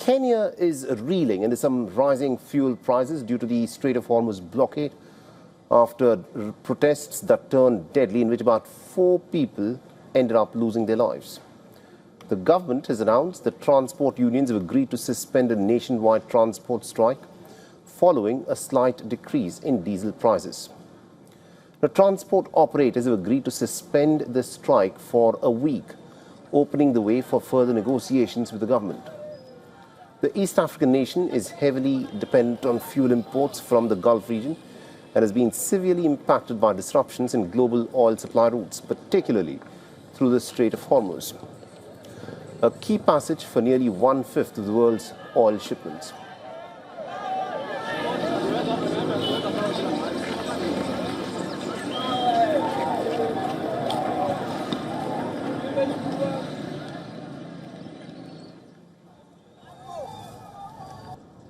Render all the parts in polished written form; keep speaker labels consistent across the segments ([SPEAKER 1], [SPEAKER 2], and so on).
[SPEAKER 1] Kenya is reeling into some rising fuel prices due to the Strait of Hormuz blockade after protests that turned deadly, in which about 4 people ended up losing their lives. The government has announced that transport unions have agreed to suspend a nationwide transport strike following a slight decrease in diesel prices. The transport operators have agreed to suspend the strike for a week, opening the way for further negotiations with the government. The East African nation is heavily dependent on fuel imports from the Gulf region and has been severely impacted by disruptions in global oil supply routes, particularly through the Strait of Hormuz, a key passage for nearly 1/5 of the world's oil shipments.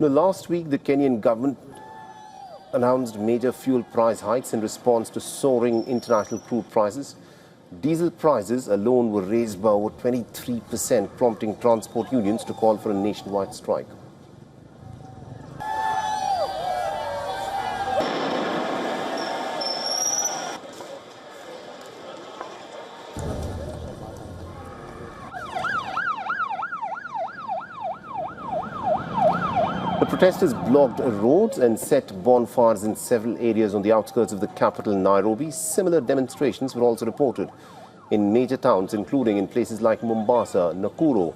[SPEAKER 1] Last week, the Kenyan government announced major fuel price hikes in response to soaring international crude prices. Diesel prices alone were raised by over 23%, prompting transport unions to call for a nationwide strike. The protesters blocked roads and set bonfires in several areas on the outskirts of the capital, Nairobi. Similar demonstrations were also reported in major towns, including in places like Mombasa, Nakuru,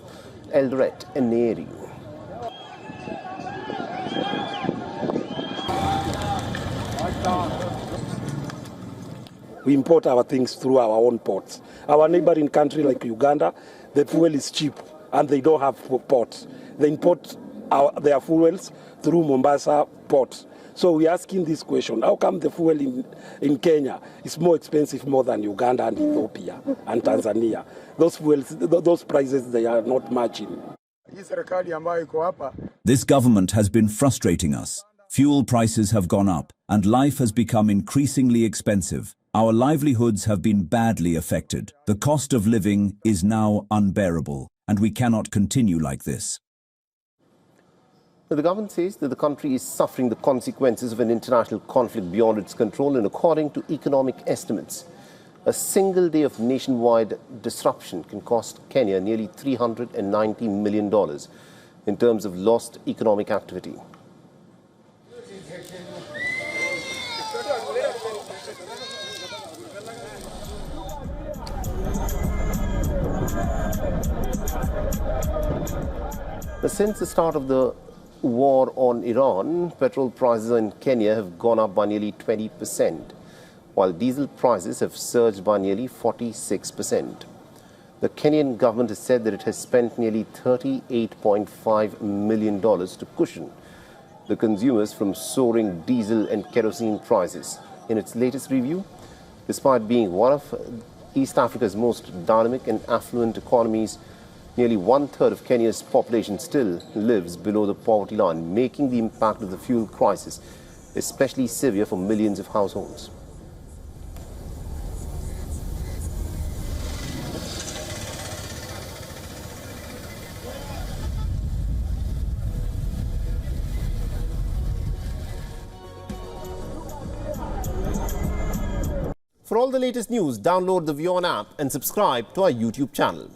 [SPEAKER 1] Eldoret, and Nyeri.
[SPEAKER 2] We import our things through our own ports. Our neighboring country like Uganda, the fuel is cheap and they don't have ports. They import their fuels through Mombasa port. So we're asking this question: how come the fuel in Kenya is more expensive more than Uganda and Ethiopia and Tanzania? Those fuels, those prices, they are not matching.
[SPEAKER 3] This government has been frustrating us. Fuel prices have gone up and life has become increasingly expensive. Our livelihoods have been badly affected. The cost of living is now unbearable and we cannot continue like this.
[SPEAKER 1] The government says that the country is suffering the consequences of an international conflict beyond its control, and according to economic estimates, a single day of nationwide disruption can cost Kenya nearly $390 million in terms of lost economic activity. Since the start of the war on Iran, petrol prices in Kenya have gone up by nearly 20%, while diesel prices have surged by nearly 46%. The Kenyan government has said that it has spent nearly $38.5 million to cushion the consumers from soaring diesel and kerosene prices. In its latest review, despite being one of East Africa's most dynamic and affluent economies, nearly 1/3 of Kenya's population still lives below the poverty line, making the impact of the fuel crisis especially severe for millions of households. For all the latest news, download the WION app and subscribe to our YouTube channel.